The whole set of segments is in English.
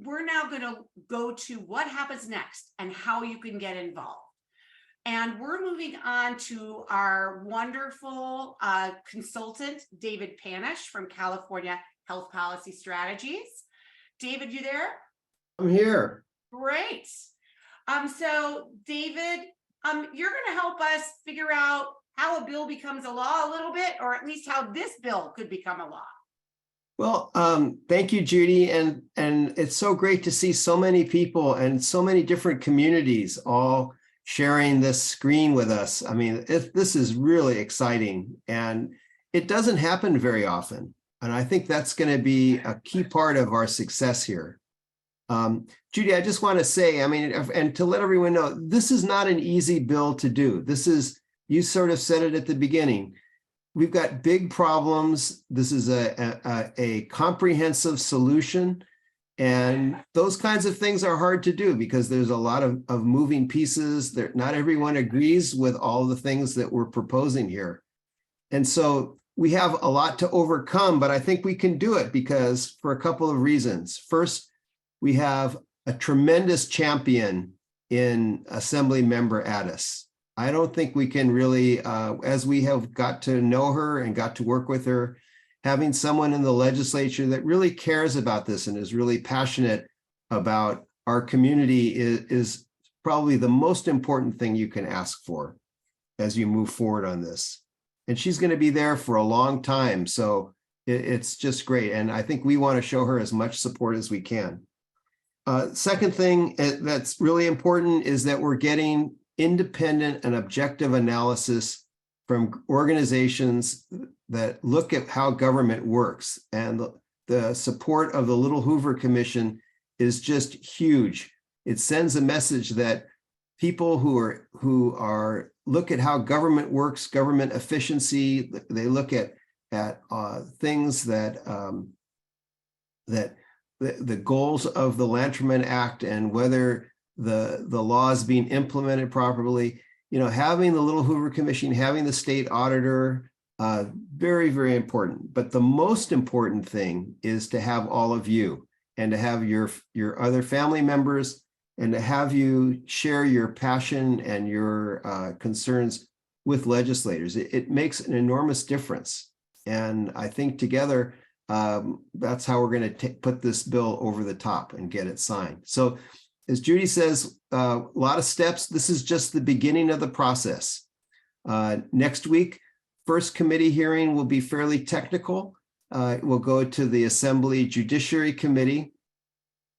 we're now going to go to what happens next and how you can get involved. And we're moving on to our wonderful consultant, David Panush from California Health Policy Strategies. David, you there? I'm here. Great. So David, you're going to help us figure out how a bill becomes a law a little bit, or at least how this bill could become a law. Well, thank you, Judy. And it's so great to see so many people and so many different communities all sharing this screen with us. I mean, this is really exciting, and it doesn't happen very often. And I think that's going to be a key part of our success here. Judy, I just want to say, I mean, and to let everyone know, this is not an easy bill to do. This is, you sort of said it at the beginning, we've got big problems. This is a comprehensive solution. And those kinds of things are hard to do because there's a lot of moving pieces. Not everyone agrees with all the things that we're proposing here. And so we have a lot to overcome, but I think we can do it because for a couple of reasons. First, we have a tremendous champion in Assembly Member Addis. I don't think we can really, as we have got to know her and got to work with her, having someone in the legislature that really cares about this and is really passionate about our community is probably the most important thing you can ask for as you move forward on this. And she's going to be there for a long time. So it's just great. And I think we want to show her as much support as we can. Second thing that's really important is that we're getting independent and objective analysis from organizations that look at how government works. And the support of the Little Hoover Commission is just huge. It sends a message that people who are look at how government works, government efficiency, they look at things that the goals of the Lanterman Act and whether the law is being implemented properly. You know, having the Little Hoover Commission, having the state auditor, very, very important. But the most important thing is to have all of you and to have your other family members and to have you share your passion and your concerns with legislators. It makes an enormous difference. And I think together, that's how we're going to put this bill over the top and get it signed. So as Judy says, a lot of steps. This is just the beginning of the process. Next week, first committee hearing will be fairly technical. We'll go to the Assembly Judiciary Committee,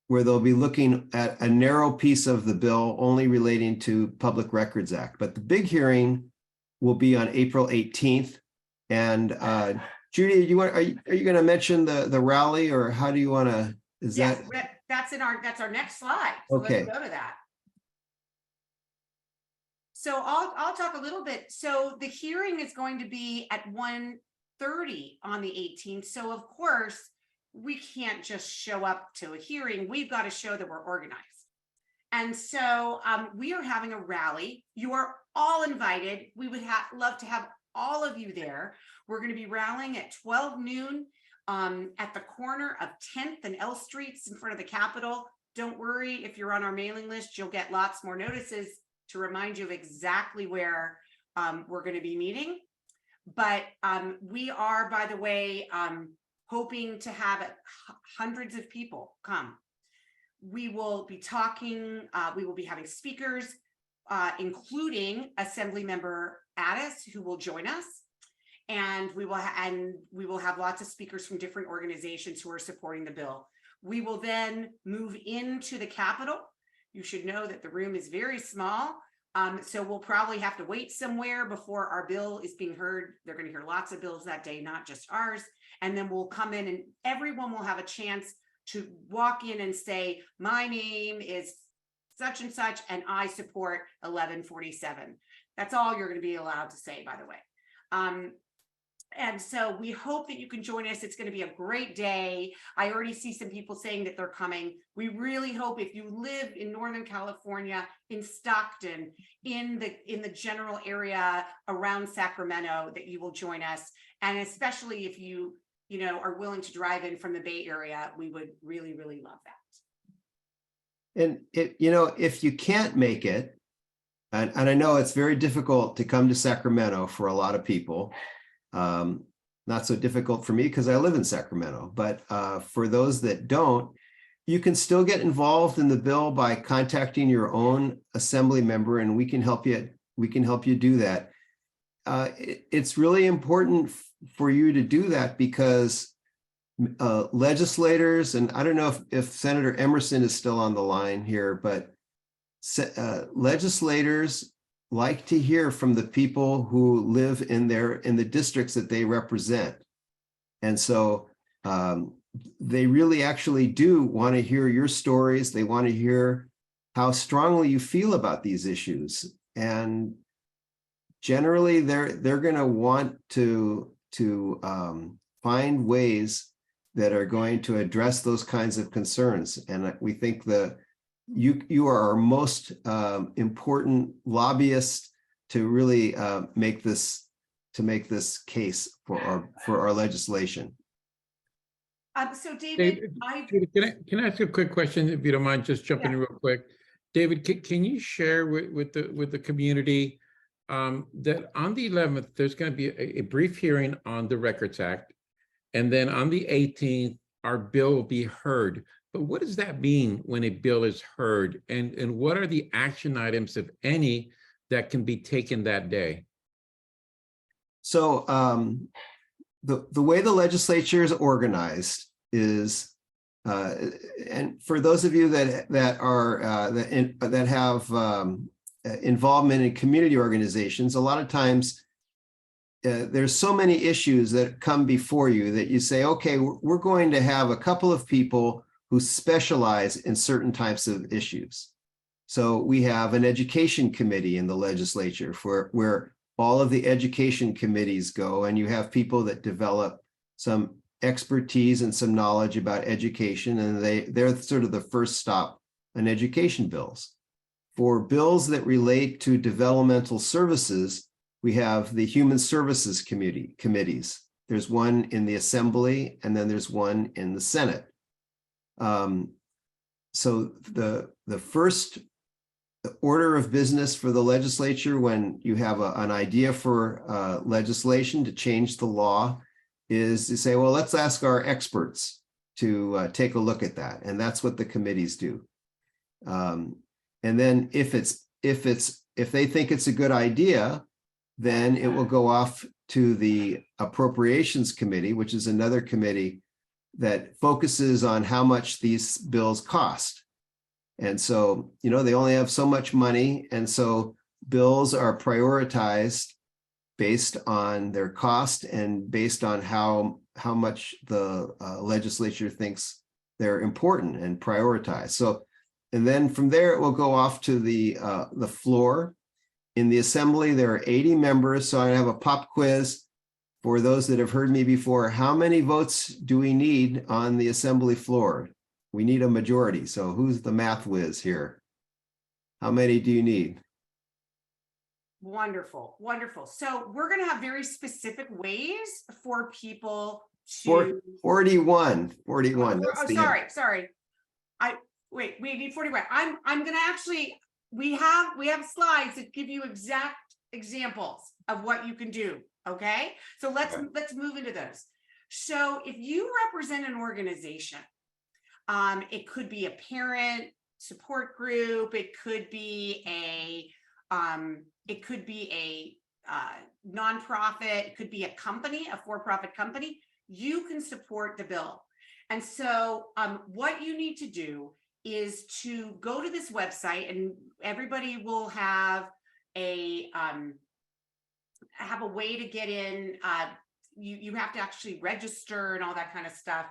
where they'll be looking at a narrow piece of the bill only relating to Public Records Act. But the big hearing will be on April 18th. And Judy, are you going to mention the rally, or how do you want to? Yes, that's our next slide. So okay. Let's go to that. So I'll talk a little bit. So the hearing is going to be at 1:30 on the 18th. So of course we can't just show up to a hearing. We've got to show that we're organized. And so we are having a rally. You are all invited. We would love to have all of you there. We're going to be rallying at 12 noon at the corner of 10th and L Streets in front of the Capitol. Don't worry, if you're on our mailing list, you'll get lots more notices to remind you of exactly where we're going to be meeting. But we are, by the way, hoping to have hundreds of people come. We will be talking, we will be having speakers, including Assembly Member Addis, who will join us. And we will have lots of speakers from different organizations who are supporting the bill. We will then move into the Capitol. You should know that the room is very small. So we'll probably have to wait somewhere before our bill is being heard. They're going to hear lots of bills that day, not just ours. And then we'll come in and everyone will have a chance to walk in and say, my name is such and such, and I support 1147. That's all you're going to be allowed to say, by the way. And so we hope that you can join us. It's going to be a great day. I already see some people saying that they're coming. We really hope if you live in Northern California, in Stockton, in the general area around Sacramento, that you will join us. And especially if you are willing to drive in from the Bay Area, we would really, really love that. And if you can't make it, and I know it's very difficult to come to Sacramento for a lot of people. Not so difficult for me because I live in Sacramento, but for those that don't, you can still get involved in the bill by contacting your own assembly member, and we can help you. We can help you do that. It's really important for you to do that because legislators, and I don't know if Senator Emerson is still on the line here, but legislators like to hear from the people who live in the districts that they represent. And so they really actually do want to hear your stories. They want to hear how strongly you feel about these issues. And generally they're going to want to find ways that are going to address those kinds of concerns. And we think that you are our most important lobbyist to really make this case for our legislation. So David, can I ask you a quick question, if you don't mind, just jumping in real quick? David, can you share with the community that on the 11th, there's going to be a brief hearing on the Records Act, and then on the 18th, our bill will be heard. But what does that mean when a bill is heard? And what are the action items, if any, that can be taken that day? So the way the legislature is organized is, and for those of you that have involvement in community organizations, a lot of times there's so many issues that come before you that you say, okay, we're going to have a couple of people who specialize in certain types of issues. So we have an education committee in the legislature where all of the education committees go, and you have people that develop some expertise and some knowledge about education, and they're sort of the first stop on education bills. For bills that relate to developmental services, we have the human services committees. There's one in the Assembly, and then there's one in the Senate. So the first order of business for the legislature when you have an idea for legislation to change the law is to say, well, let's ask our experts to take a look at that. And that's what the committees do. And then if they think it's a good idea, then it will go off to the Appropriations Committee, which is another committee that focuses on how much these bills cost. And so, they only have so much money. And so bills are prioritized based on their cost and based on how much the legislature thinks they're important and prioritized. So, and then from there, it will go off to the floor. In the Assembly, there are 80 members. So I have a pop quiz for those that have heard me before. How many votes do we need on the Assembly floor? We need a majority. So who's the math whiz here? How many do you need? Wonderful, wonderful. So we're going to have very specific ways for people to 41. Sorry. We need 41. I'm going to actually, we have slides that give you exact examples of what you can do. Okay. So let's move into those. So if you represent an organization, it could be a parent support group. It could be a nonprofit. It could be a company, a for-profit company. You can support the bill. And so what you need to do is to go to this website, and everybody will have a way to get in. You have to actually register and all that kind of stuff.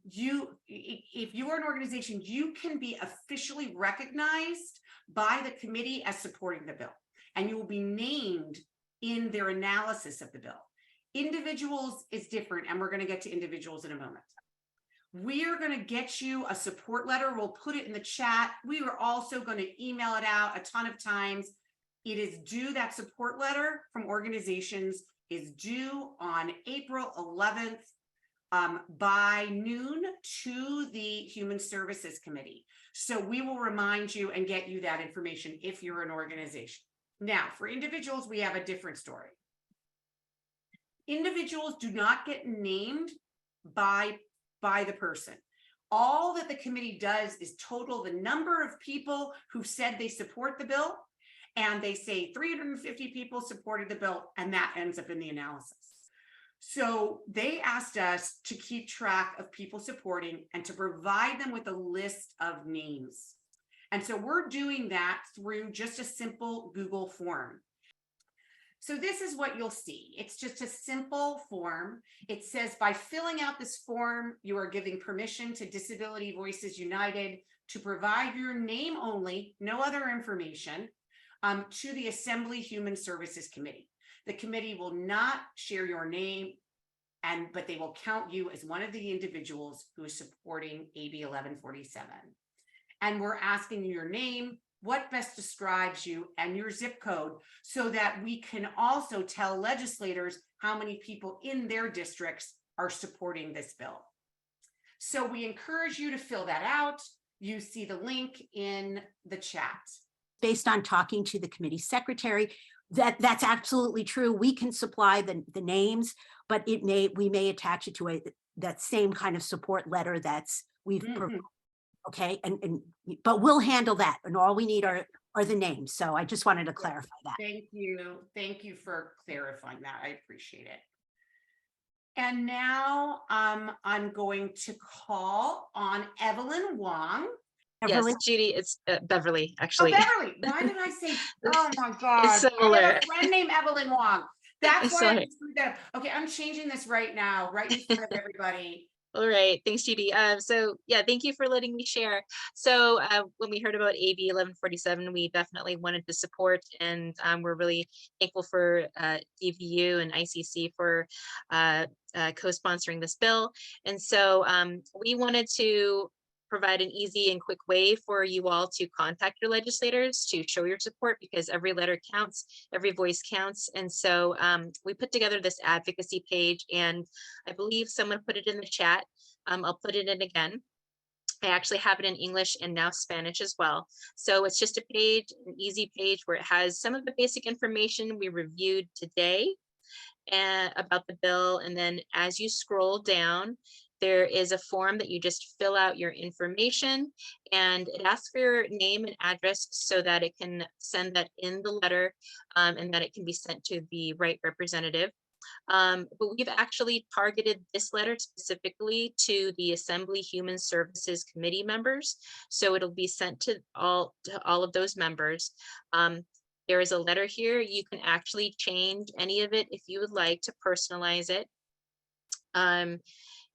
If you are an organization, you can be officially recognized by the committee as supporting the bill, and you will be named in their analysis of the bill. Individuals is different, and we're going to get to individuals in a moment. We are going to get you a support letter. We'll put it in the chat. We are also going to email it out a ton of times. It is due, that support letter from organizations is due on April 11th. by noon to the Human Services Committee. So we will remind you and get you that information if you're an organization. Now, for individuals, we have a different story. Individuals do not get named by the person. All that the committee does is total the number of people who said they support the bill, and they say 350 people supported the bill, and that ends up in the analysis. So they asked us to keep track of people supporting and to provide them with a list of names. And so we're doing that through just a simple Google form. So this is what you'll see. It's just a simple form. It says, by filling out this form, you are giving permission to Disability Voices United to provide your name only, no other information, to the Assembly Human Services Committee. The committee will not share your name, but they will count you as one of the individuals who is supporting AB 1147. And we're asking you your name, what best describes you, and your zip code, so that we can also tell legislators how many people in their districts are supporting this bill. So we encourage you to fill that out. You see the link in the chat. Based on talking to the committee secretary, that's absolutely true. We can supply the names, but we may attach it to that same kind of support letter that's provided. Okay, but we'll handle that, and all we need are the names. So I just wanted to clarify that. Thank you for clarifying that. I appreciate it. And now I'm going to call on Evelyn Wong. Beverly? Yes, Judy, it's Beverly, actually. Oh, Beverly. Why did I say? Oh my God! It's similar. I have a friend named Evelyn Wong. That's why I Sorry. screwed that up. Okay, I'm changing this right now, right in front of everybody. All right, thanks, Judy. So yeah, thank you for letting me share. So when we heard about AB 1147, we definitely wanted to support, and we're really thankful for DVU and ICC for co-sponsoring this bill. And so we wanted to provide an easy and quick way for you all to contact your legislators to show your support, because every letter counts, every voice counts. And so we put together this advocacy page, and I believe someone put it in the chat. I'll put it in again. I actually have it in English and now Spanish as well. So it's just a page, an easy page where it has some of the basic information we reviewed today about the bill. And then as you scroll down, there is a form that you just fill out your information, and it asks for your name and address so that it can send that in the letter, and that it can be sent to the right representative. But we've actually targeted this letter specifically to the Assembly Human Services Committee members. So it'll be sent to all of those members. There is a letter here. You can actually change any of it if you would like to personalize it.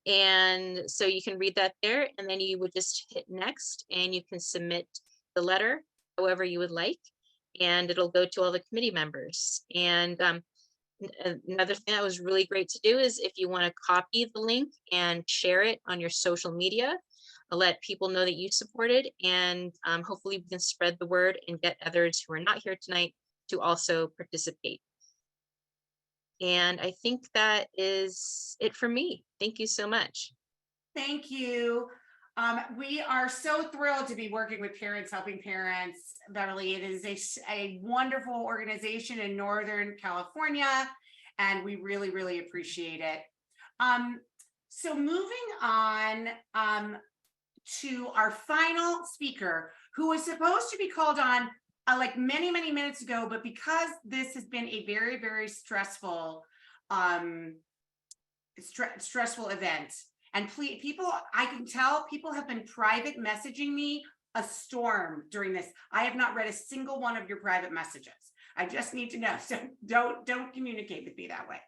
And so you can read that there, and then you would just hit next, and you can submit the letter however you would like, and it'll go to all the committee members. And another thing that was really great to do is if you want to copy the link and share it on your social media, let people know that you supported, and hopefully we can spread the word and get others who are not here tonight to also participate. And I think that is it for me. Thank you so much. Thank you. We are so thrilled to be working with Parents Helping Parents, Beverly. It is a wonderful organization in Northern California, and we really, really appreciate it. So moving on to our final speaker, who was supposed to be called on like many minutes ago, but because this has been a very, very stressful event, and please, people, I can tell people have been private messaging me a storm during this. I have not read a single one of your private messages. I just need to know, so don't communicate with me that way.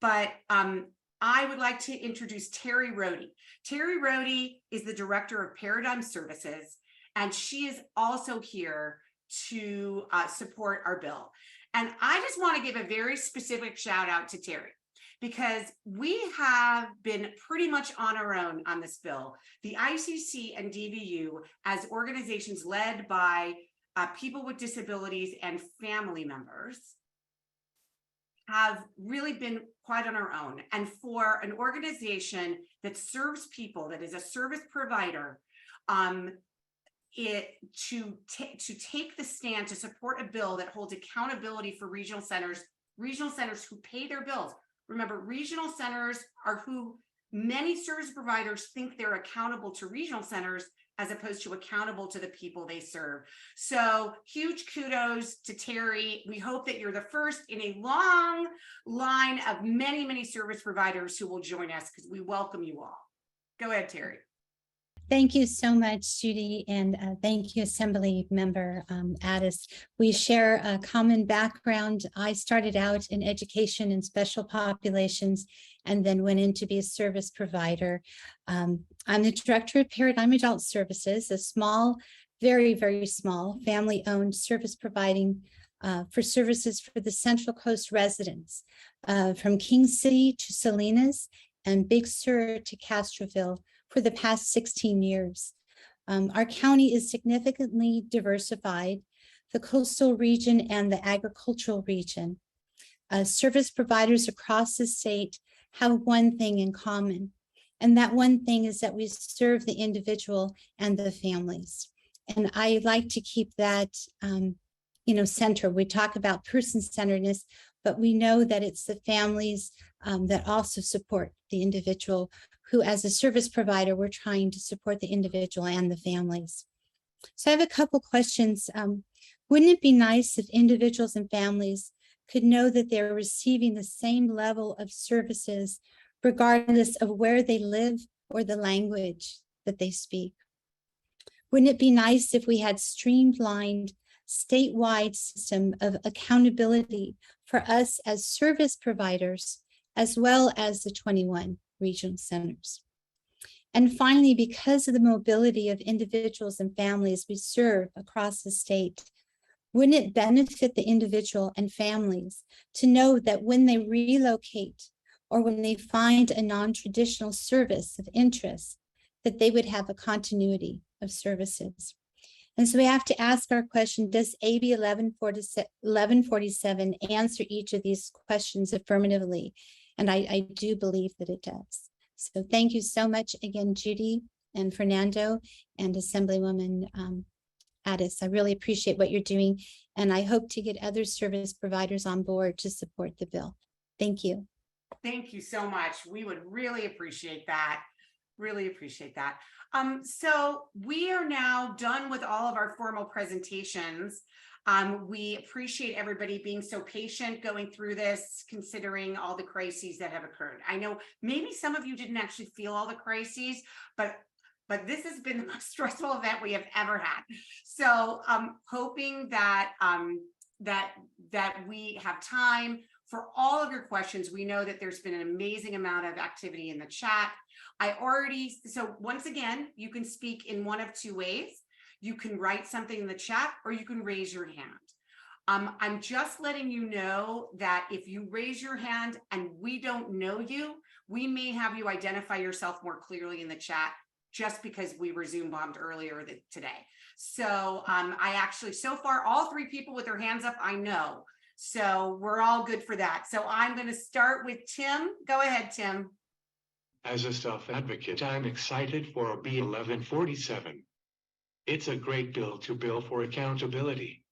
But I would like to introduce Terry Rohde. Terry Rohde is the director of Paradigm Services, and she is also here to support our bill. And I just want to give a very specific shout out to Terry, because we have been pretty much on our own on this bill. The ICC and DVU, as organizations led by people with disabilities and family members, have really been quite on our own. And for an organization that serves people, that is a service provider, to take the stand to support a bill that holds accountability for regional centers who pay their bills. Remember, regional centers are who many service providers think they're accountable to regional centers as opposed to accountable to the people they serve. So huge kudos to Terry. We hope that you're the first in a long line of many, many service providers who will join us, because we welcome you all. Go ahead, Terry. Thank you so much, Judy, and thank you, Assembly Member Addis. We share a common background. I started out in education and special populations and then went in to be a service provider. I'm the Director of Paradigm Adult Services, a small, very, very small family-owned service providing for services for the Central Coast residents, from King City to Salinas and Big Sur to Castroville, for the past 16 years. Our county is significantly diversified, the coastal region and the agricultural region. Service providers across the state have one thing in common, and that one thing is that we serve the individual and the families. And I like to keep that center. We talk about person-centeredness, but we know that it's the families that also support the individual, who as a service provider, we're trying to support the individual and the families. So I have a couple questions. Wouldn't it be nice if individuals and families could know that they're receiving the same level of services regardless of where they live or the language that they speak? Wouldn't it be nice if we had streamlined statewide system of accountability for us as service providers, as well as the 21 regional centers? And finally, because of the mobility of individuals and families we serve across the state, wouldn't it benefit the individual and families to know that when they relocate or when they find a non-traditional service of interest, that they would have a continuity of services? And so we have to ask our question, does AB 1147 answer each of these questions affirmatively? And I do believe that it does. So thank you so much again, Judy and Fernando and Assemblywoman Addis. I really appreciate what you're doing, and I hope to get other service providers on board to support the bill. Thank you. Thank you so much. We would really appreciate that. Really appreciate that. So we are now done with all of our formal presentations. We appreciate everybody being so patient going through this, considering all the crises that have occurred. I know maybe some of you didn't actually feel all the crises, but this has been the most stressful event we have ever had. So hoping that that we have time for all of your questions. We know that there's been an amazing amount of activity in the chat. So once again, you can speak in one of two ways. You can write something in the chat, or you can raise your hand. I'm just letting you know that if you raise your hand and we don't know you, we may have you identify yourself more clearly in the chat, just because we were Zoom bombed earlier today. So I actually, so far, all three people with their hands up, I know. So we're all good for that. So I'm going to start with Tim. Go ahead, Tim. As a staff advocate, I'm excited for AB 1147. It's a great bill to bill for accountability.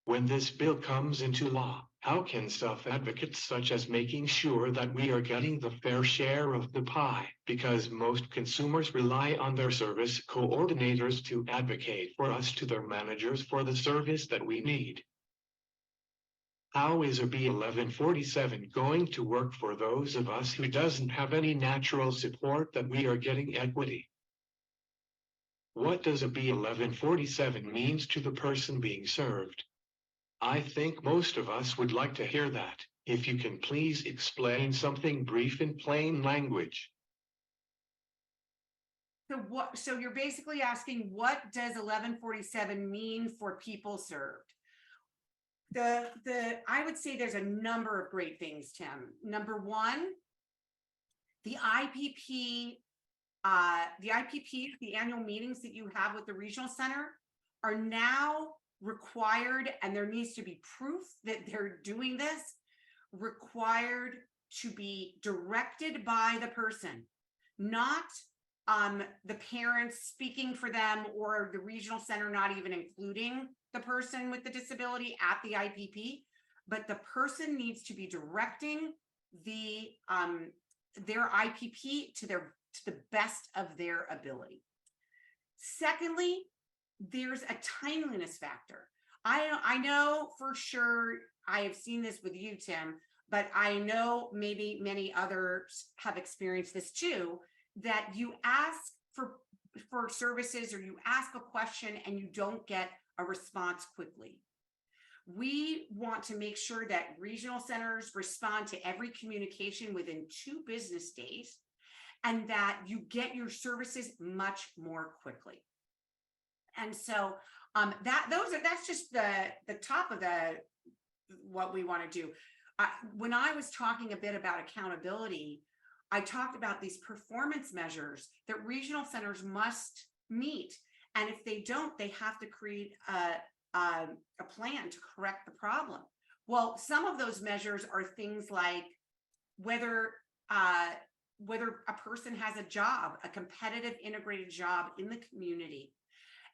When this bill comes into law, how can staff advocates such as making sure that we are getting the fair share of the pie? Because most consumers rely on their service coordinators to advocate for us to their managers for the service that we need. How is AB 1147 going to work for those of us who doesn't have any natural support that we are getting equity? What does AB 1147 means to the person being served? I think most of us would like to hear that. If you can please explain something brief in plain language. So you're basically asking, what does 1147 mean for people served? I would say there's a number of great things, Tim. Number one, the IPP, the annual meetings that you have with the regional center are now required, and there needs to be proof that they're doing this required to be directed by the person, not the parents speaking for them or the regional center not even including the person with the disability at the IPP, but the person needs to be directing the their IPP to the best of their ability. Secondly, there's a timeliness factor. I know for sure, I have seen this with you, Tim, but I know maybe many others have experienced this too, that you ask for services or you ask a question and you don't get a response quickly. We want to make sure that regional centers respond to every communication within 2 business days and that you get your services much more quickly. And so that's just the top of what we want to do. When I was talking a bit about accountability, I talked about these performance measures that regional centers must meet. And if they don't, they have to create a plan to correct the problem. Well, some of those measures are things like whether a person has a job, a competitive integrated job in the community.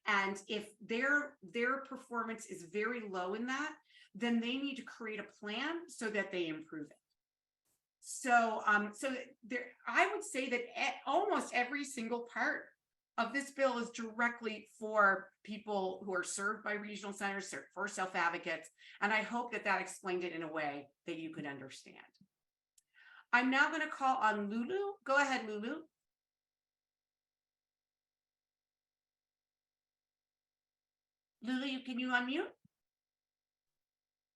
And if their performance is very low in that, then they need to create a plan so that they improve it. So, I would say that almost every single part of this bill is directly for people who are served by regional centers, for self-advocates. And I hope that explained it in a way that you could understand. I'm now going to call on Lulu. Go ahead, Lulu. Lulu, can you unmute?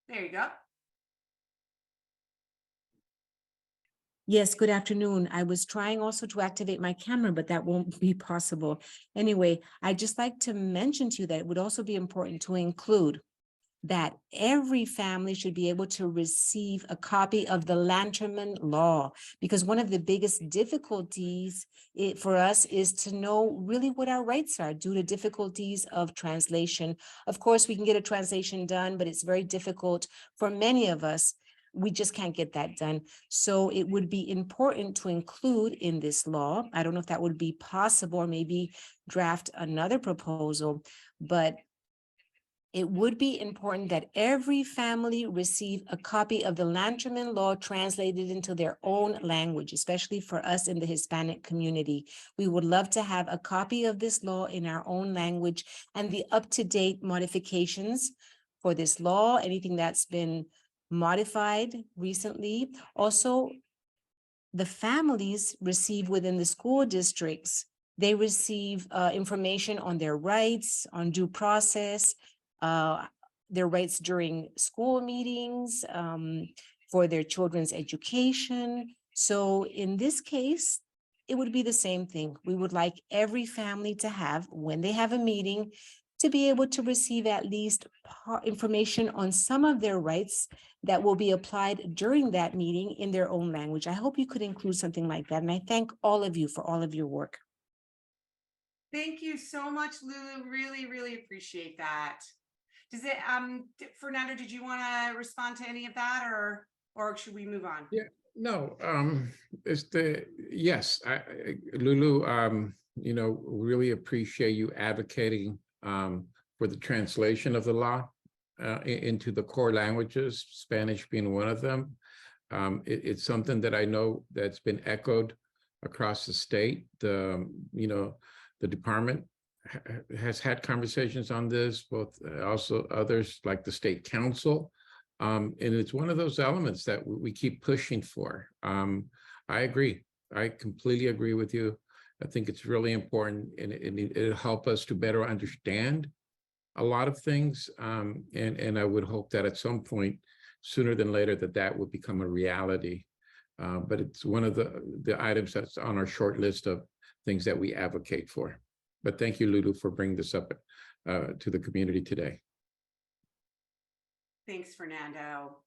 There you go. Yes, good afternoon. I was trying also to activate my camera, but that won't be possible. Anyway, I'd just like to mention to you that it would also be important to include that every family should be able to receive a copy of the Lanterman Law, because one of the biggest difficulties for us is to know really what our rights are due to difficulties of translation. Of course, we can get a translation done, but it's very difficult for many of us. We just can't get that done. So it would be important to include in this law, I don't know if that would be possible, or maybe draft another proposal, but it would be important that every family receive a copy of the Lanterman Law translated into their own language, especially for us in the Hispanic community. We would love to have a copy of this law in our own language and the up-to-date modifications for this law, anything that's been modified recently. Also, the families receive within the school districts, they receive information on their rights, on due process, their rights during school meetings, for their children's education. So in this case, it would be the same thing. We would like every family to have, when they have a meeting, to be able to receive at least information on some of their rights that will be applied during that meeting in their own language. I hope you could include something like that. And I thank all of you for all of your work. Thank you so much, Lulu. Really, really appreciate that. Does it, Fernando, did you want to respond to any of that, or should we move on? Yeah, no, yes, Lulu, really appreciate you advocating for the translation of the law into the core languages, Spanish being one of them. It's something that I know that's been echoed across the state. The department has had conversations on this, both also others like the state council. And it's one of those elements that we keep pushing for. I agree. I completely agree with you. I think it's really important, and it'll help us to better understand a lot of things. And I would hope that at some point, sooner than later, that would become a reality. But it's one of the items that's on our short list of things that we advocate for. But thank you, Lulu, for bringing this up to the community today. Thanks, Fernando.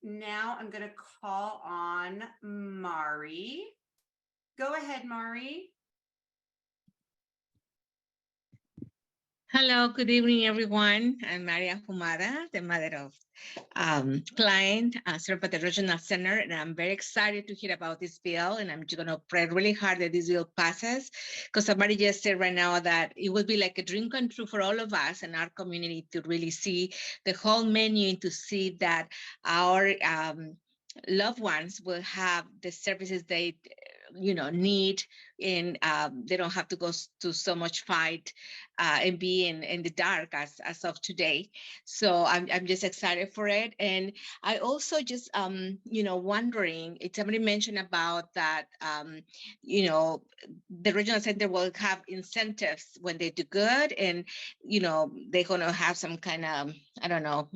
Now I'm going to call on Mari. Go ahead, Mari. Hello, good evening, everyone. I'm Maria Humada, the mother of client served by the Regional Center, and I'm very excited to hear about this bill, and I'm going to pray really hard that this bill passes, because somebody just said right now that it would be like a dream come true for all of us in our community to really see the whole menu and to see that our loved ones will have the services they need, and they don't have to go to so much fight and be in the dark as of today. So I'm just excited for it. And I also just wondering, somebody mentioned about that the regional center will have incentives when they do good, and they're going to have some kind of, I don't know,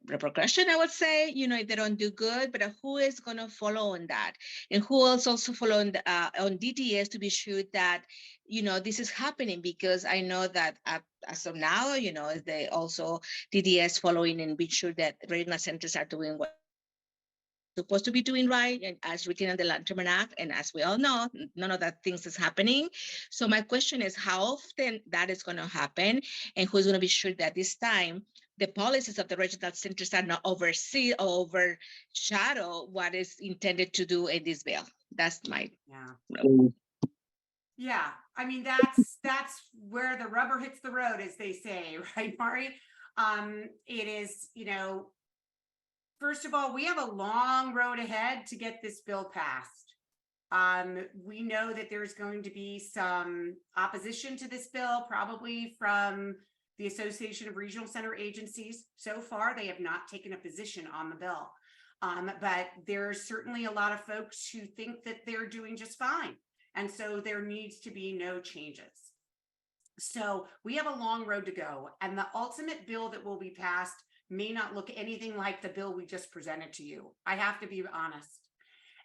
repercussion, I would say, if they don't do good, but who is going to follow on that? And who else also follow on DDS to be sure that, this is happening? Because I know that as of now, they also DDS following and be sure that regional centers are doing what supposed to be doing right, and as written in the Land-Term Act, and as we all know, none of that things is happening. So my question is how often that is going to happen, and who's going to be sure that this time the policies of the regional centers are not overshadow what is intended to do in this bill. That's my Yeah, I mean, that's where the rubber hits the road, as they say, right, Mari? It is, first of all, we have a long road ahead to get this bill passed. We know that there's going to be some opposition to this bill, probably from the Association of Regional Center Agencies. So far, they have not taken a position on the bill. But there's certainly a lot of folks who think that they're doing just fine. And so there needs to be no changes. So we have a long road to go. And the ultimate bill that will be passed may not look anything like the bill we just presented to you. I have to be honest.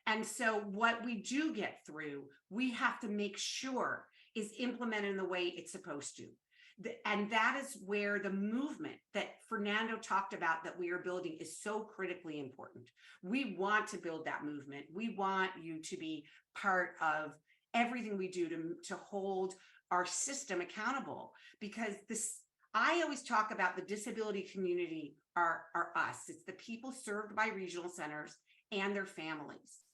And so what we do get through, we have to make sure is implemented in the way it's supposed to. And that is where the movement that Fernando talked about that we are building is so critically important. We want to build that movement. We want you to be part of everything we do to hold our system accountable, because I always talk about the disability community are us. It's the people served by regional centers and their families.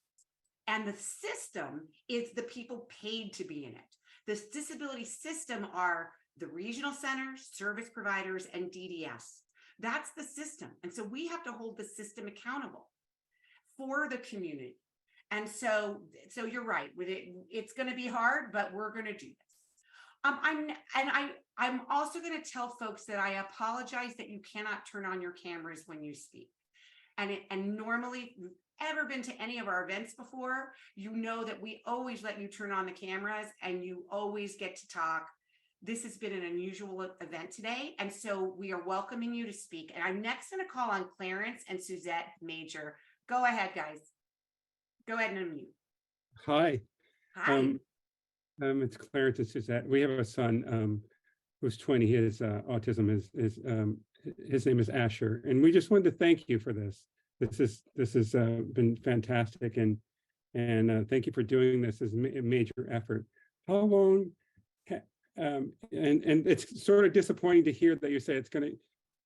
And the system is the people paid to be in it. This disability system are the regional centers, service providers, and DDS. That's the system. And so we have to hold the system accountable for the community. And so you're right. It's going to be hard, but we're going to do this. I'm also going to tell folks that I apologize that you cannot turn on your cameras when you speak. And normally, ever been to any of our events before, you know that we always let you turn on the cameras and you always get to talk. This has been an unusual event today, and so we are welcoming you to speak. And I'm next going to call on Clarence and Suzette Major. Go ahead, guys. Go ahead and unmute. Hi. Hi. It's Clarence and Suzette. We have a son who's 20. His autism his name is Asher, and we just wanted to thank you for this. This has been fantastic, and thank you for doing this as a major effort. How long? And it's sort of disappointing to hear that you say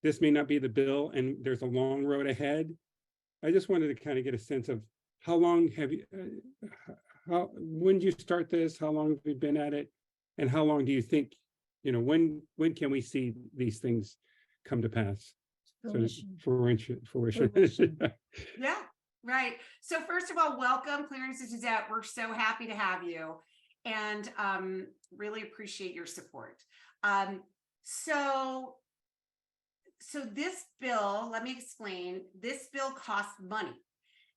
this may not be the bill, and there's a long road ahead. I just wanted to kind of get a sense of how long have you, when did you start this? How long have you been at it? And how long do you think, when can we see these things come to pass? Fruition. Yeah, right. So first of all, welcome, Clarence and Suzette. We're so happy to have you, and really appreciate your support. So this bill, let me explain, this bill costs money.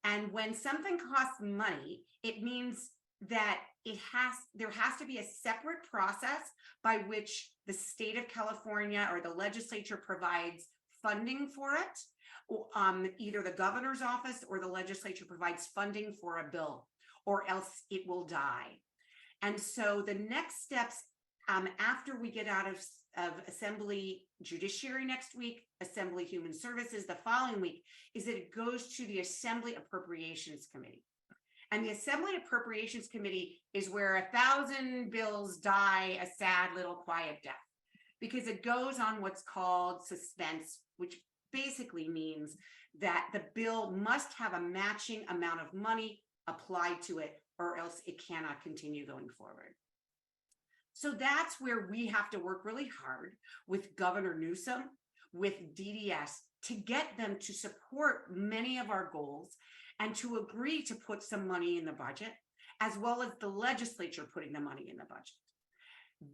And when something costs money, it means that there has to be a separate process by which the state of California or the legislature provides funding for it. Either the governor's office or the legislature provides funding for a bill, or else it will die. And so the next steps after we get out of Assembly Judiciary next week, Assembly Human Services the following week, is that it goes to the Assembly Appropriations Committee. And the Assembly Appropriations Committee is where 1,000 bills die a sad little quiet death. because it goes on what's called suspense, which basically means that the bill must have a matching amount of money applied to it, or else it cannot continue going forward. So that's where we have to work really hard with Governor Newsom, with DDS, to get them to support many of our goals and to agree to put some money in the budget, as well as the legislature putting the money in the budget.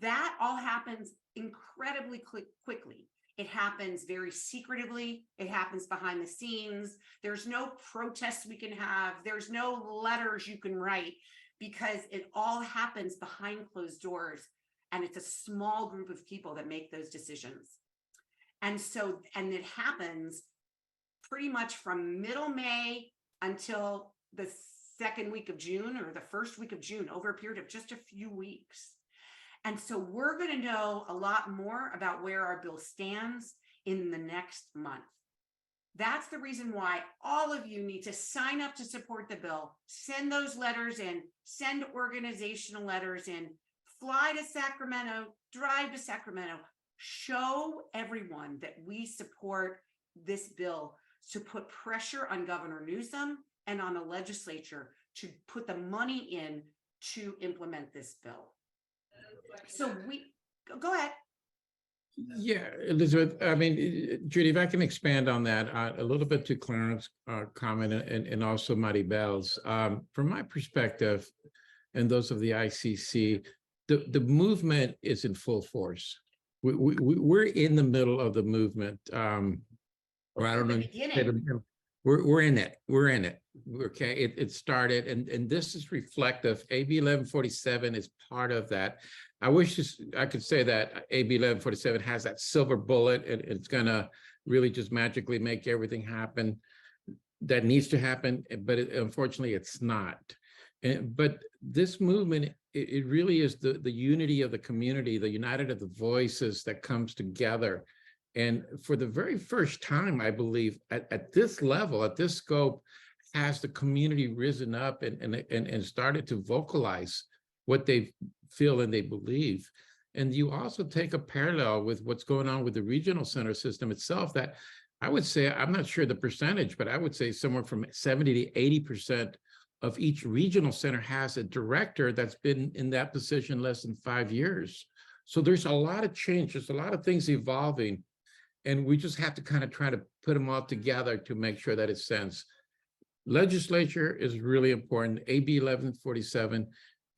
That all happens incredibly quickly. It happens very secretively. It happens behind the scenes. There's no protests we can have. There's no letters you can write, because it all happens behind closed doors. And it's a small group of people that make those decisions. And so, and it happens pretty much from middle May until the second week of June, or the first week of June, over a period of just a few weeks. And so we're going to know a lot more about where our bill stands in the next month. That's the reason why all of you need to sign up to support the bill. Send those letters in, send organizational letters in, fly to Sacramento, drive to Sacramento, show everyone that we support this bill to put pressure on Governor Newsom and on the legislature to put the money in to implement this bill. So go ahead. Yeah, Elizabeth, I mean, Judy, if I can expand on that a little bit to Clarence's comment and also Maribel's. From my perspective, and those of the ICC, the movement is in full force. We're in the middle of the movement. Or I don't know. We're in it. We're in it. Okay, it started, and this is reflective. AB 1147 is part of that. I wish I could say that AB 1147 has that silver bullet, and it's gonna really just magically make everything happen that needs to happen, but unfortunately, it's not. But this movement, it really is the unity of the community, the united of the voices that comes together. And for the very first time, I believe, at this level, at this scope, has the community risen up and started to vocalize what they feel and they believe. And you also take a parallel with what's going on with the regional center system itself, that I would say, I'm not sure the percentage, but I would say somewhere from 70 to 80% of each regional center has a director that's been in that position less than 5 years. So there's a lot of change, there's a lot of things evolving. And we just have to kind of try to put them all together to make sure that it sense. Legislature is really important. AB 1147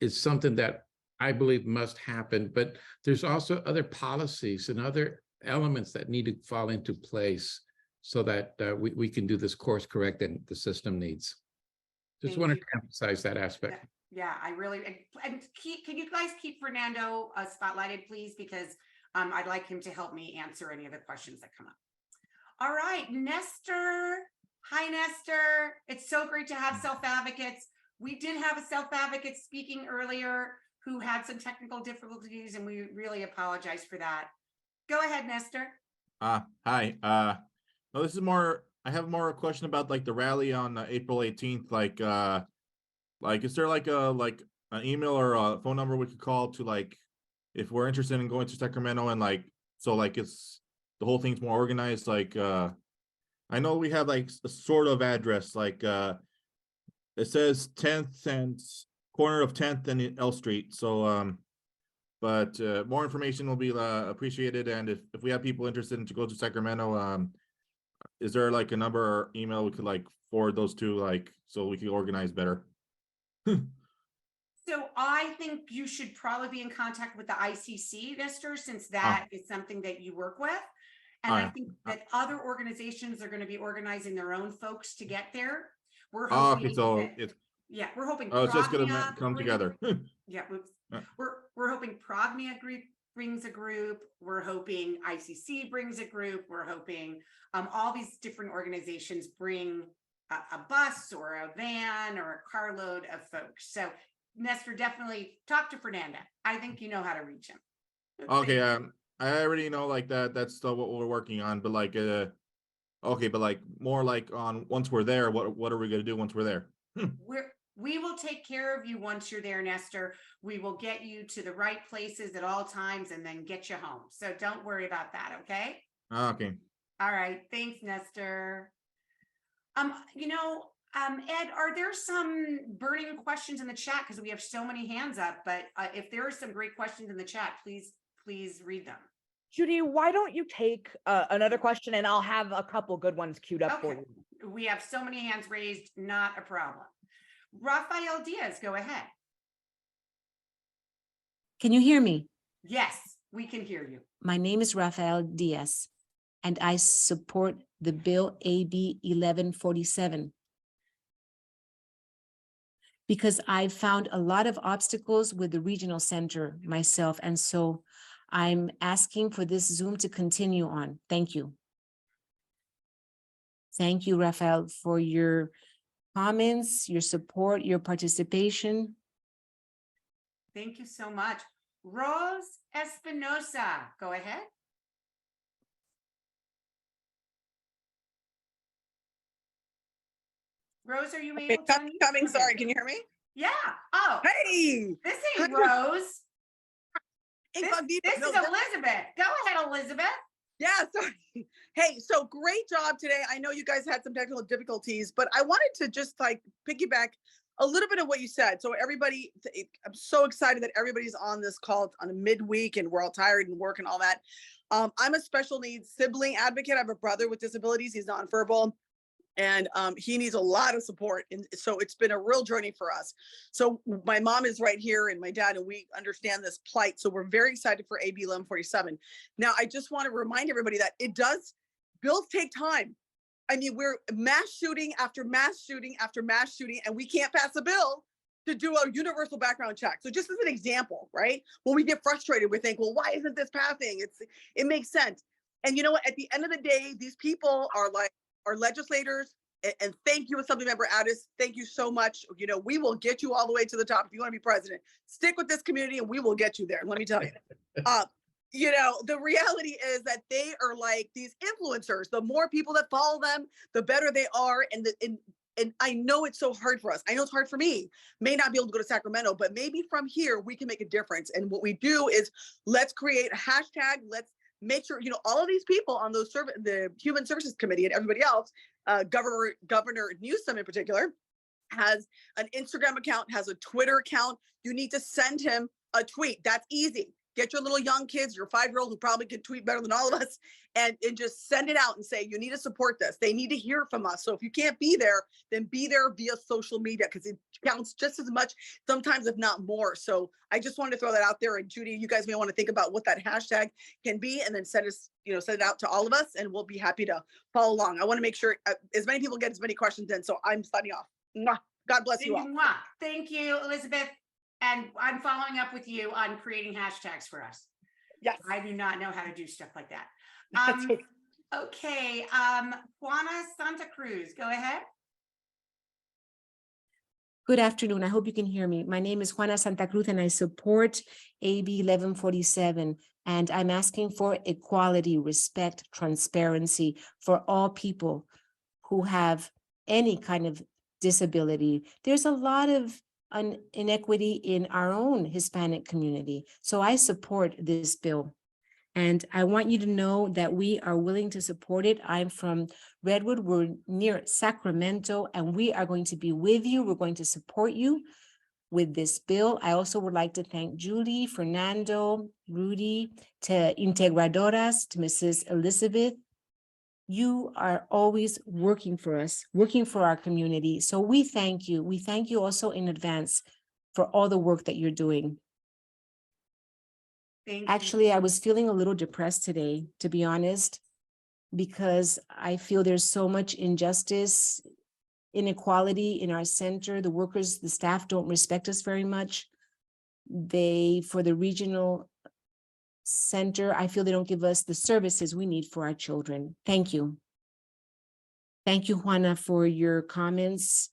is something that I believe must happen, but there's also other policies and other elements that need to fall into place so that we can do this course correct and the system needs. Just wanted to emphasize that aspect. Yeah, I really, and can you guys keep Fernando spotlighted, please? Because I'd like him to help me answer any of the questions that come up. All right, Nestor. Hi, Nestor. It's so great to have self-advocates. We did have a self-advocate speaking earlier who had some technical difficulties, and we really apologize for that. Go ahead, Nestor. Hi. No, this is more, I have more a question about like the rally on April 18th. Like, is there like an email or a phone number we could call to, like, if we're interested in going to Sacramento, and like, so like it's the whole thing's more organized. Like, I know we have like a sort of address, like it says 10th and corner of 10th and L Street. So, but more information will be appreciated. And if we have people interested in to go to Sacramento, is there like a number or email we could like forward those to, like, so we can organize better? So I think you should probably be in contact with the ICC, Nestor, since that is something that you work with. And I think that other organizations are going to be organizing their own folks to get there. We're hoping Okay, so that, we're hoping it's just gonna Prognia come together. We're hoping Prognia group brings a group. We're hoping ICC brings a group. We're hoping all these different organizations bring a bus or a van or a carload of folks. So Nestor, definitely talk to Fernanda. I think you know how to reach him. Okay, I already know like that. That's still what we're working on. But like, okay, but like more like on once we're there, what are we gonna do once we're there? We will take care of you once you're there, Nestor. We will get you to the right places at all times and then get you home. So don't worry about that, okay? Okay. All right, thanks, Nestor. Ed, are there some burning questions in the chat? Because we have so many hands up, but if there are some great questions in the chat, please read them. Judy, why don't you take another question and I'll have a couple good ones queued up for Okay. you. We have so many hands raised, not a problem. Rafael Diaz, go ahead. Can you hear me? Yes, we can hear you. My name is Rafael Diaz, and I support the bill AB 1147. Because I found a lot of obstacles with the regional center myself, and so I'm asking for this Zoom to continue on. Thank you. Thank you, Rafael, for your comments, your support, your participation. Thank you so much. Rose Espinosa, go ahead. Rose, are you able to? Coming, sorry, can you hear me? Yeah. Oh, Hey, this ain't Rose. This incognito. is No, Elizabeth. Go ahead, Elizabeth. yeah, sorry. Hey, so great job today. I know you guys had some technical difficulties, but I wanted to just like piggyback a little bit of what you said. So everybody, I'm so excited that everybody's on this call on a midweek and we're all tired and work and all that. I'm a special needs sibling advocate. I have a brother with disabilities. He's nonverbal. And he needs a lot of support. And so it's been a real journey for us. So my mom is right here and my dad, and we understand this plight. So we're very excited for AB 1147. Now, I just want to remind everybody that bills take time. I mean, we're mass shooting after mass shooting after mass shooting, and we can't pass a bill to do a universal background check. So just as an example, right? When we get frustrated, we think, well, why isn't this passing? It makes sense. And you know what? At the end of the day, these people are like, our legislators, and thank you, Assemblymember Addis. Thank you so much. You know, we will get you all the way to the top. If you want to be president, stick with this community and we will get you there. Let me tell you. You know, the reality is that they are like these influencers. The more people that follow them, the better they are. And I know it's so hard for us. I know it's hard for me. May not be able to go to Sacramento, but maybe from here we can make a difference. And what we do is let's create a hashtag. Let's make sure, you know, all of these people on those the Human Services Committee and everybody else, Governor Newsom in particular, has an Instagram account, has a Twitter account. You need to send him a tweet. That's easy. Get your little young kids, your 5-year-old who probably can tweet better than all of us, and just send it out and say, you need to support this. They need to hear from us. So if you can't be there, then be there via social media, because it counts just as much, sometimes if not more. So I just wanted to throw that out there. And Judy, you guys may want to think about what that hashtag can be, and then send it out to all of us, and we'll be happy to follow along. I want to make sure as many people get as many questions in. So I'm signing off. Mwah. God bless you all. Thank you, Elizabeth. And I'm following up with you on creating hashtags for us. Yes. I do not know how to do stuff like that. That's okay. Okay, Juana Santa Cruz, go ahead. Good afternoon. I hope you can hear me. My name is Juana Santa Cruz and I support AB 1147. And I'm asking for equality, respect, transparency for all people who have any kind of disability. There's a lot of inequity in our own Hispanic community. So I support this bill. And I want you to know that we are willing to support it. I'm from Redwood, we're near Sacramento, and we are going to be with you. We're going to support you with this bill. I also would like to thank Judy, Fernando, Rudy, to Integradoras, to Mrs. Elizabeth. You are always working for us, working for our community. So we thank you. We thank you also in advance for all the work that you're doing. Actually, I was feeling a little depressed today, to be honest, because I feel there's so much injustice, inequality in our center. The workers, the staff don't respect us very much. For the regional center, I feel they don't give us the services we need for our children. Thank you. Thank you, Juana, for your comments,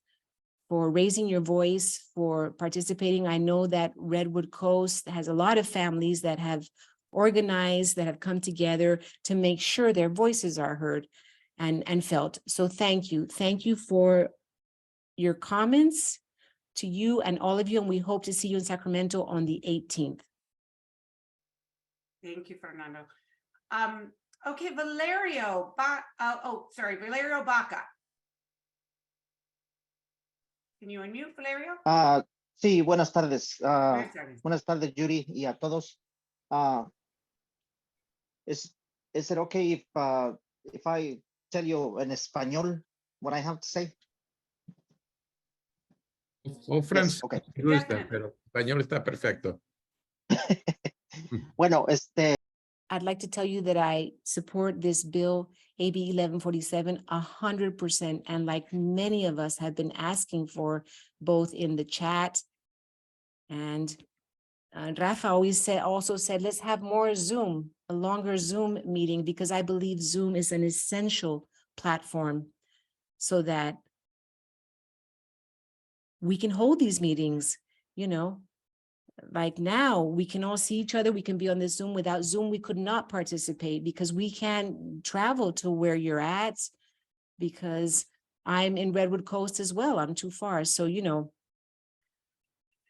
for raising your voice, for participating. I know that Redwood Coast has a lot of families that have organized, that have come together to make sure their voices are heard and felt. So thank you. Thank you for your comments. to you and all of you, and we hope to see you in Sacramento on the 18th. Thank you, Fernando. Okay, Valerio, Valerio Baca. Can you unmute, Valerio? Sí, buenas tardes. Buenas tardes. Buenas tardes, Judy, y a todos. Is it okay if I tell you in español what I have to say? O francés, okay. gusta, pero español está perfecto. Bueno, I'd like to tell you that I support this bill, AB 1147, 100%. And like many of us have been asking for, both in the chat, and Rafa also said, let's have more Zoom, a longer Zoom meeting, because I believe Zoom is an essential platform so that we can hold these meetings, you know. Like now, we can all see each other. We can be on this Zoom. Without Zoom, we could not participate because we can't travel to where you're at, because I'm in Redwood Coast as well. I'm too far. So, you know,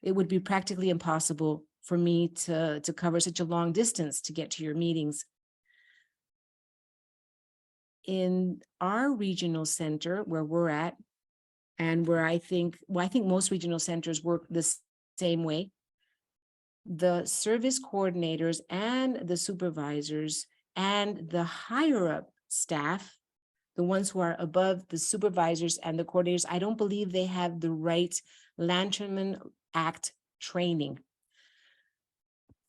it would be practically impossible for me to cover such a long distance to get to your meetings. In our regional center where we're at, and where I think most regional centers work the same way, the service coordinators and the supervisors and the higher up staff, the ones who are above the supervisors and the coordinators, I don't believe they have the right Lanterman Act training.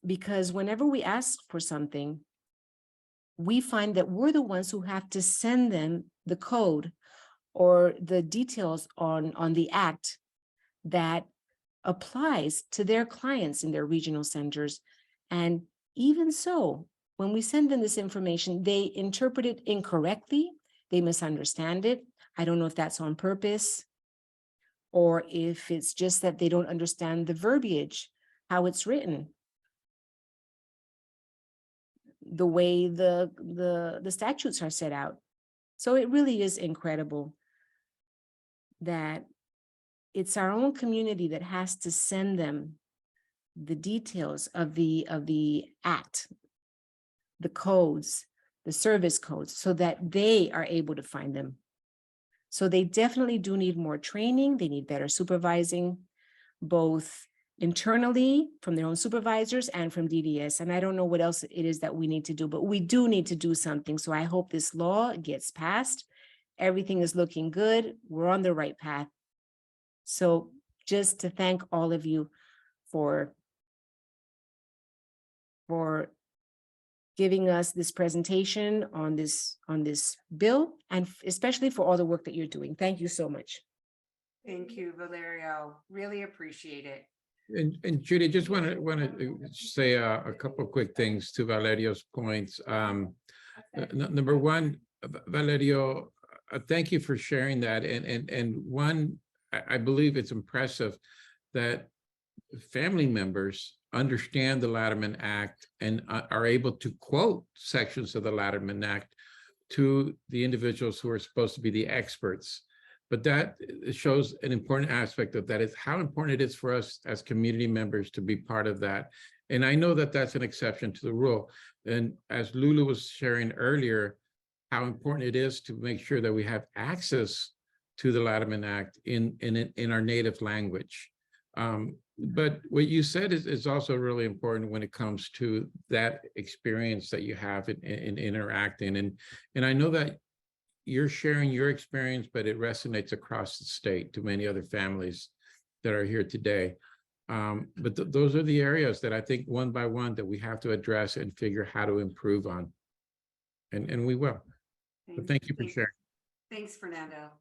Because whenever we ask for something, we find that we're the ones who have to send them the code or the details on the act that applies to their clients in their regional centers. And even so, when we send them this information, they interpret it incorrectly, they misunderstand it. I don't know if that's on purpose or if it's just that they don't understand the verbiage, how it's written, the way the statutes are set out. So it really is incredible that it's our own community that has to send them the details of the act, the codes, the service codes, so that they are able to find them. So they definitely do need more training. They need better supervising, both internally from their own supervisors and from DDS. And I don't know what else it is that we need to do, but we do need to do something. So I hope this law gets passed. Everything is looking good. We're on the right path. So just to thank all of you for giving us this presentation on this bill, and especially for all the work that you're doing. Thank you so much. Thank you, Valerio. Really appreciate it. And Judy, just want to say a couple of quick things to Valerio's points. Number one, Valerio, thank you for sharing that. And one, I believe it's impressive that family members understand the Latterman Act and are able to quote sections of the Latterman Act to the individuals who are supposed to be the experts. But that shows an important aspect of that is how important it is for us as community members to be part of that. And I know that that's an exception to the rule. And as Lulu was sharing earlier, how important it is to make sure that we have access to the Latterman Act in our native language. But what you said is also really important when it comes to that experience that you have in interacting. And I know that you're sharing your experience, but it resonates across the state to many other families that are here today. But those are the areas that I think one by one that we have to address and figure how to improve on. And we will. But thank you for sharing. Thanks, Fernando.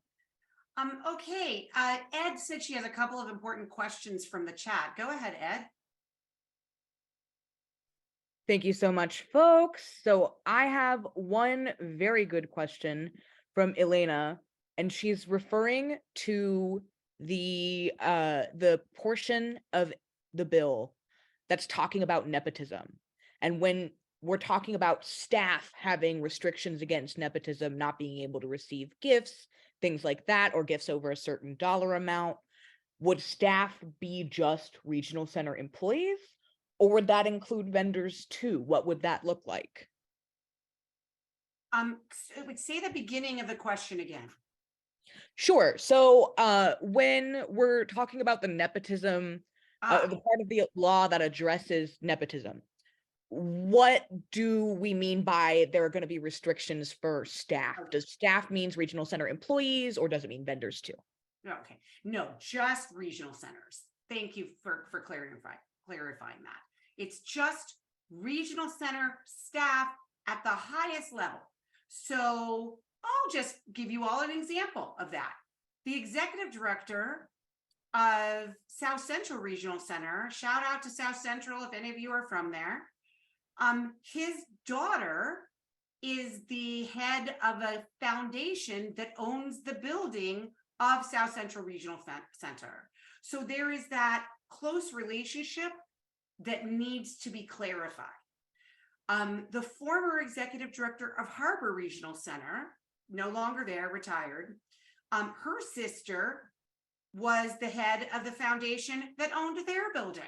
Okay, Ed said she has a couple of important questions from the chat. Go ahead, Ed. Thank you so much, folks. So I have one very good question from Elena, and she's referring to the portion of the bill that's talking about nepotism. And when we're talking about staff having restrictions against nepotism, not being able to receive gifts, things like that, or gifts over a certain dollar amount, would staff be just regional center employees? Or would that include vendors too? What would that look like? It would say the beginning of the question again. Sure. So when we're talking about the nepotism, the part of the law that addresses nepotism, what do we mean by there are going to be restrictions for staff? Does staff means regional center employees, or does it mean vendors too? Okay, no, just regional centers. Thank you for clarifying that. It's just regional center staff at the highest level. So I'll just give you all an example of that. The executive director of South Central Regional Center, shout out to South Central if any of you are from there. His daughter is the head of a foundation that owns the building of South Central Regional Center. So there is that close relationship that needs to be clarified. The former executive director of Harbor Regional Center, no longer there, retired, her sister was the head of the foundation that owned their building.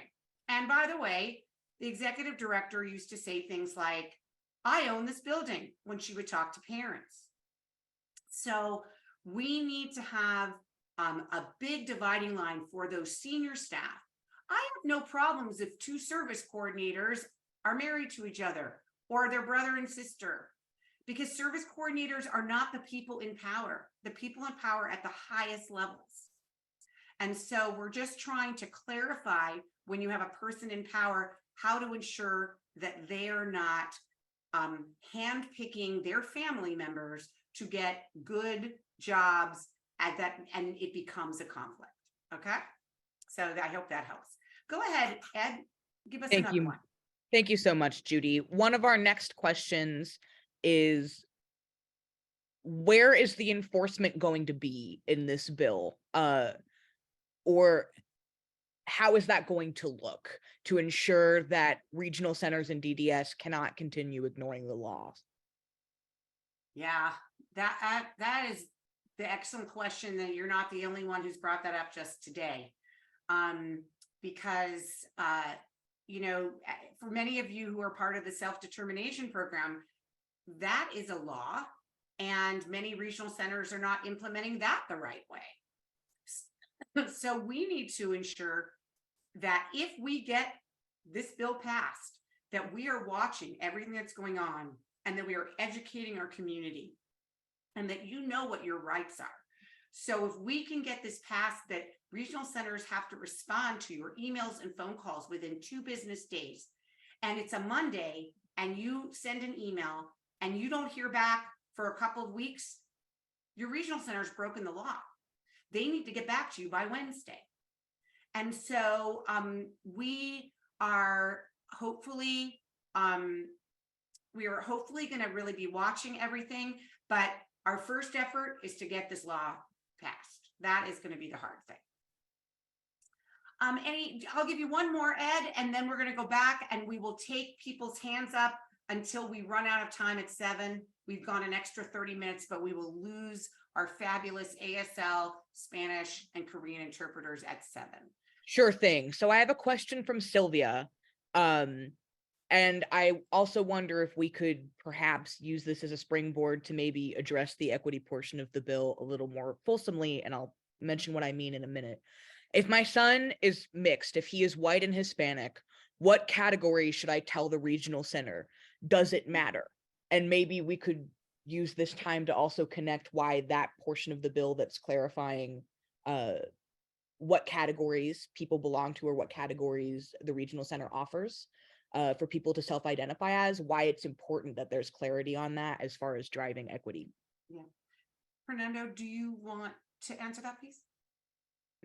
And by the way, the executive director used to say things like, I own this building, when she would talk to parents. So we need to have a big dividing line for those senior staff. I have no problems if two service coordinators are married to each other or their brother and sister, because service coordinators are not the people in power, the people in power at the highest levels. And so we're just trying to clarify, when you have a person in power, how to ensure that they are not handpicking their family members to get good jobs at that, and it becomes a conflict. Okay, so I hope that helps. Go ahead, Ed, give us another one. Thank you so much, Judy. One of our next questions is, where is the enforcement going to be in this bill? Or how is that going to look to ensure that regional centers and DDS cannot continue ignoring the laws? Yeah, that is the excellent question, that you're not the only one who's brought that up just today. Because, you know, for many of you who are part of the self-determination program, that is a law, and many regional centers are not implementing that the right way. So we need to ensure that if we get this bill passed, that we are watching everything that's going on, and that we are educating our community, and that you know what your rights are. So if we can get this passed, that regional centers have to respond to your emails and phone calls within 2 business days, and it's a Monday, and you send an email and you don't hear back for a couple of weeks, your regional center's broken the law. They need to get back to you by Wednesday. And so we are hopefully going to really be watching everything, but our first effort is to get this law passed. That is going to be the hard thing. I'll give you one more, Ed, and then we're going to go back and we will take people's hands up until we run out of time at 7. We've gone an extra 30 minutes, but we will lose our fabulous ASL, Spanish, and Korean interpreters at 7. Sure thing. So I have a question from Sylvia. And I also wonder if we could perhaps use this as a springboard to maybe address the equity portion of the bill a little more fulsomely, and I'll mention what I mean in a minute. If my son is mixed, if he is white and Hispanic, what category should I tell the regional center? Does it matter? And maybe we could use this time to also connect why that portion of the bill that's clarifying what categories people belong to, or what categories the regional center offers for people to self-identify as, why it's important that there's clarity on that as far as driving equity. Yeah. Fernando, do you want to answer that, please?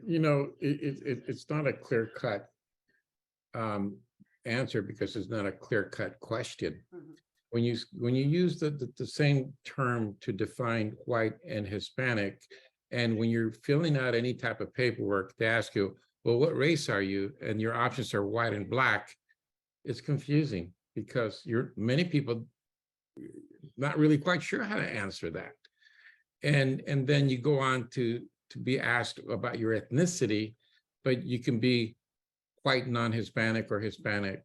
You know, it's not a clear-cut answer, because it's not a clear-cut question. Mm-hmm. When you use the same term to define white and Hispanic, and when you're filling out any type of paperwork, they ask you, well, what race are you? And your options are white and black. It's confusing, because many people not really quite sure how to answer that. And then you go on to be asked about your ethnicity. but you can be white non-Hispanic or Hispanic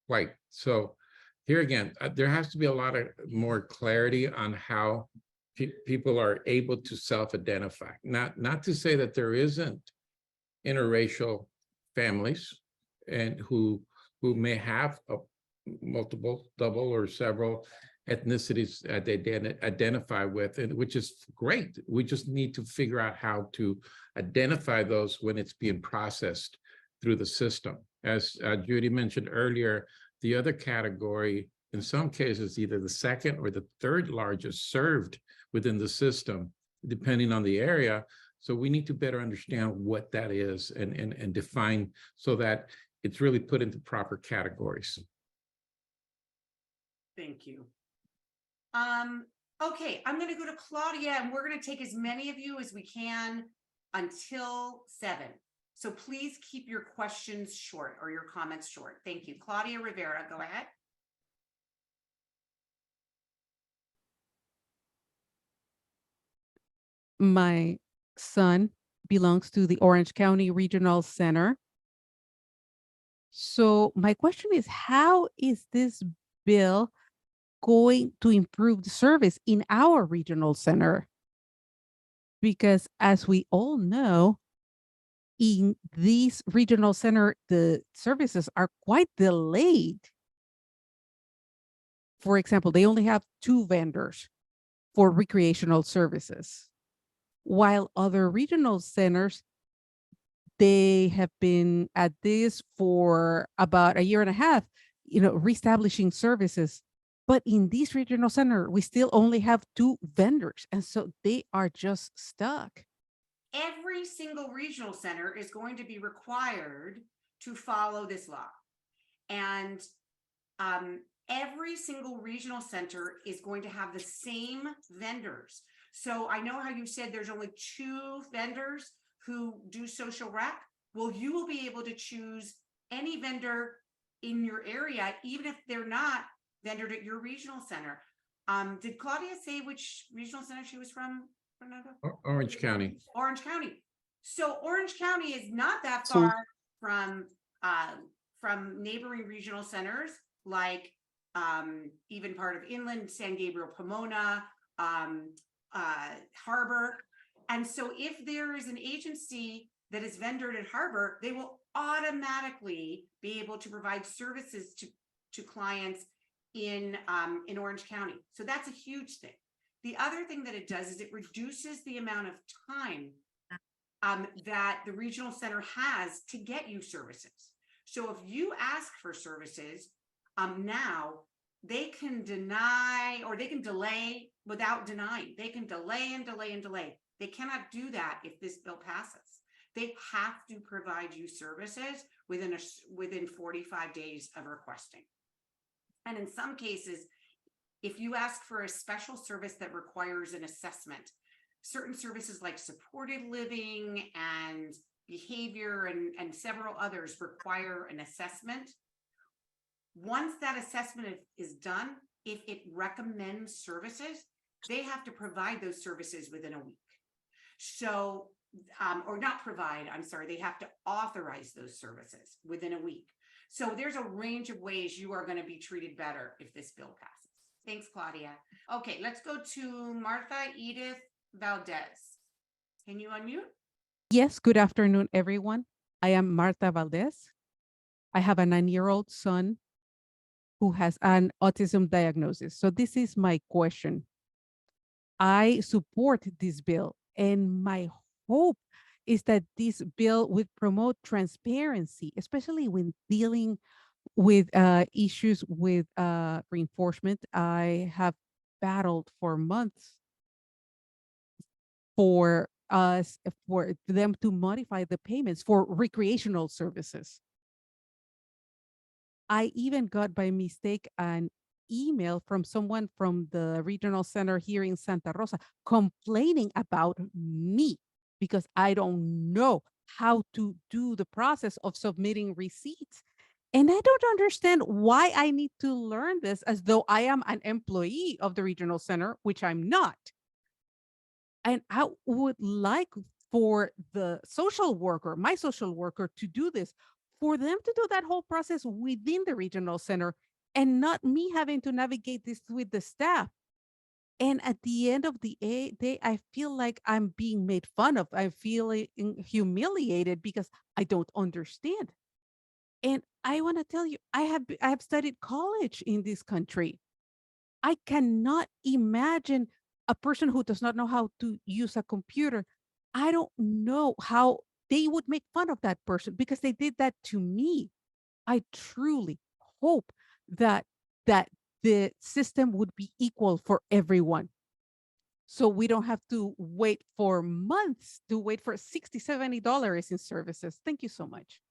white. So here again, there has to be a lot of more clarity on how people are able to self-identify. Not to say that there isn't interracial families and who may have a multiple, double, or several ethnicities that they identify with, and which is great. We just need to figure out how to identify those when it's being processed through the system. As Judy mentioned earlier, the other category, in some cases, either the second or the third largest served within the system, depending on the area. So we need to better understand what that is and define so that it's really put into proper categories. Thank you. Okay, I'm going to go to Claudia, and we're going to take as many of you as we can until 7. So please keep your questions short or your comments short. Thank you. Claudia Rivera, go ahead. My son belongs to the Orange County Regional Center. So my question is, how is this bill going to improve the service in our regional center? Because as we all know, in this regional center, the services are quite delayed. For example, they only have 2 vendors for recreational services, while other regional centers, they have been at this for about a year and a half, reestablishing services. But in this regional center, we still only have 2 vendors. And so they are just stuck. Every single regional center is going to be required to follow this law. And every single regional center is going to have the same vendors. So I know how you said there's only 2 vendors who do social rec. Well, you will be able to choose any vendor in your area, even if they're not vendored at your regional center. Did Claudia say which regional center she was from, Fernando? Orange County. Orange County. So Orange County is not that far from neighboring regional centers like even part of Inland, San Gabriel, Pomona, Harbor. And so if there is an agency that is vendored at Harbor, they will automatically be able to provide services to clients in Orange County. So that's a huge thing. The other thing that it does is it reduces the amount of time that the regional center has to get you services. So if you ask for services now, they can deny or they can delay without denying. They can delay and delay and delay. They cannot do that if this bill passes. They have to provide you services within 45 days of requesting. And in some cases, if you ask for a special service that requires an assessment, certain services like supported living and behavior and several others require an assessment. Once that assessment is done, if it recommends services, they have to provide those services within a week. So, or not provide, I'm sorry, they have to authorize those services within a week. So there's a range of ways you are going to be treated better if this bill passes. Thanks, Claudia. Okay, let's go to Martha Edith Valdez. Can you unmute? Yes, good afternoon, everyone. I am Marta Valdez. I have a 9-year-old son who has an autism diagnosis. So this is my question. I support this bill, and my hope is that this bill would promote transparency, especially when dealing with issues with reinforcement. I have battled for months for them to modify the payments for recreational services. I even got by mistake an email from someone from the regional center here in Santa Rosa complaining about me because I don't know how to do the process of submitting receipts. And I don't understand why I need to learn this as though I am an employee of the regional center, which I'm not. And I would like for the social worker, my social worker, to do this, for them to do that whole process within the regional center and not me having to navigate this with the staff. And at the end of the day, I feel like I'm being made fun of. I feel humiliated because I don't understand. And I want to tell you, I have studied college in this country. I cannot imagine a person who does not know how to use a computer. I don't know how they would make fun of that person because they did that to me. I truly hope that the system would be equal for everyone. So we don't have to wait for months to wait for $60, $70 in services. Thank you so much.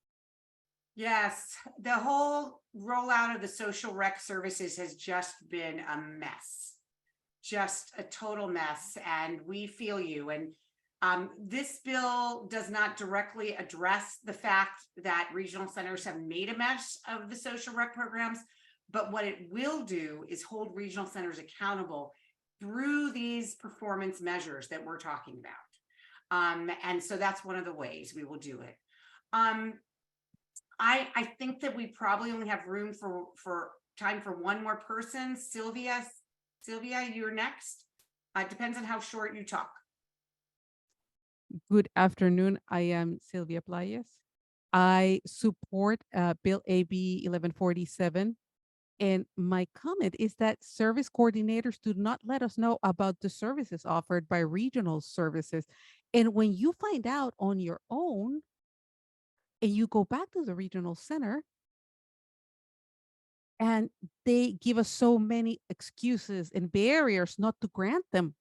Yes, the whole rollout of the social rec services has just been a mess, just a total mess, and we feel you. And this bill does not directly address the fact that regional centers have made a mess of the social rec programs, but what it will do is hold regional centers accountable through these performance measures that we're talking about. And so that's one of the ways we will do it. I think that we probably only have room for time for one more person. Sylvia, you're next. Depends on how short you talk. Good afternoon. I am Sylvia Playas. I support Bill AB 1147. And my comment is that service coordinators do not let us know about the services offered by regional services. And when you find out on your own and you go back to the regional center and they give us so many excuses and barriers not to grant them,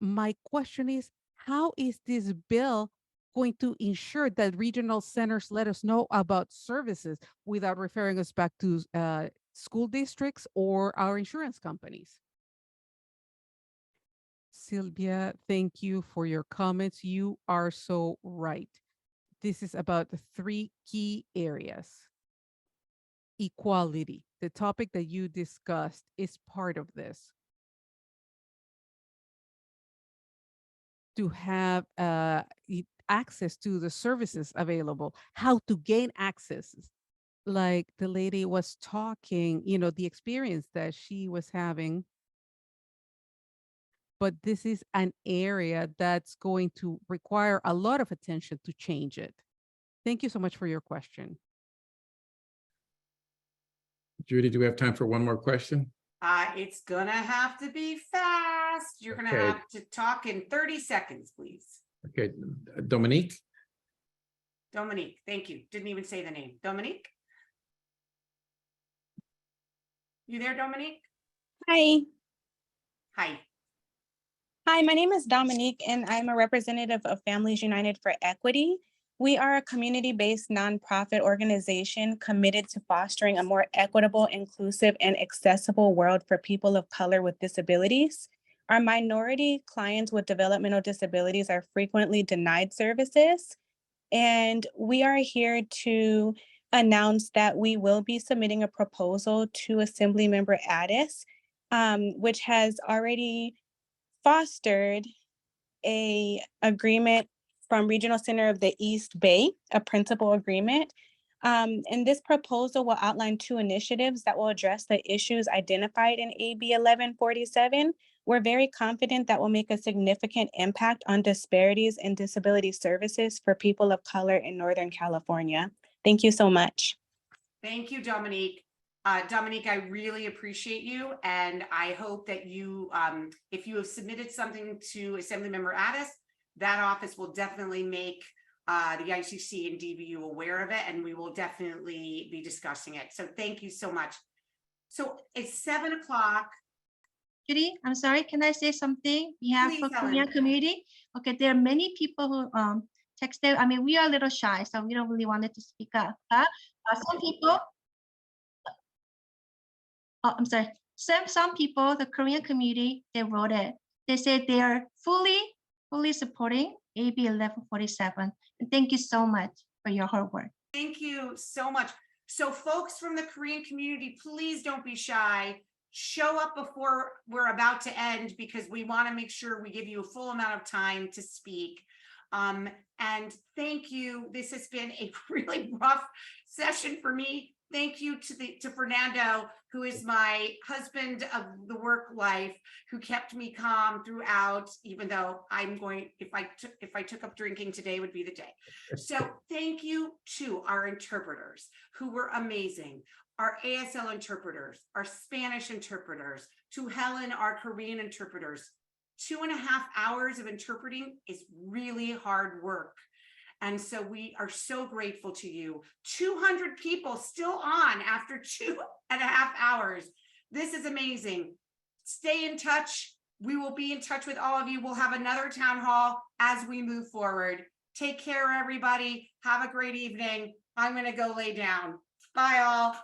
my question is, how is this bill going to ensure that regional centers let us know about services without referring us back to school districts or our insurance companies? Sylvia, thank you for your comments. You are so right. This is about the 3 key areas. Equality, the topic that you discussed, is part of this. To have access to the services available, how to gain access. Like the lady was talking, the experience that she was having. But this is an area that's going to require a lot of attention to change it. Thank you so much for your question. Judy, do we have time for one more question? It's gonna have to be fast. You're gonna Okay. have to talk in 30 seconds, please. Okay, Dominique? Dominique, thank you. Didn't even say the name. Dominique? You there, Dominique? Hi. Hi. Hi, my name is Dominique, and I'm a representative of Families United for Equity. We are a community-based nonprofit organization committed to fostering a more equitable, inclusive, and accessible world for people of color with disabilities. Our minority clients with developmental disabilities are frequently denied services, and we are here to announce that we will be submitting a proposal to Assemblymember Addis, which has already fostered an agreement from Regional Center of the East Bay, a principal agreement. And this proposal will outline 2 initiatives that will address the issues identified in AB 1147. We're very confident that will make a significant impact on disparities in disability services for people of color in Northern California. Thank you so much. Thank you, Dominique. Dominique, I really appreciate you, and I hope that you, if you have submitted something to Assemblymember Addis, that office will definitely make the ICC and DVU aware of it, and we will definitely be discussing it. So thank you so much. So it's 7 o'clock. Judy, I'm sorry, can I say something? We have Please, a Korean Helen. community. Okay, there are many people who texted. I mean, we are a little shy, so we don't really wanted to speak up. Some people, I'm sorry. Some people, the Korean community, they wrote it. They said they are fully supporting AB 1147. And thank you so much for your hard work. Thank you so much. So folks from the Korean community, please don't be shy. Show up before we're about to end because we want to make sure we give you a full amount of time to speak. And thank you. This has been a really rough session for me. Thank you to Fernando, who is my husband of the work life, who kept me calm throughout, even though I'm going, if I took up drinking, today would be the day. So thank you to our interpreters who were amazing, our ASL interpreters, our Spanish interpreters, to Helen, our Korean interpreters. 2.5 hours of interpreting is really hard work. And so we are so grateful to you. 200 people still on after 2.5 hours. This is amazing. Stay in touch. We will be in touch with all of you. We'll have another town hall as we move forward. Take care, everybody. Have a great evening. I'm going to go lay down. Bye, all.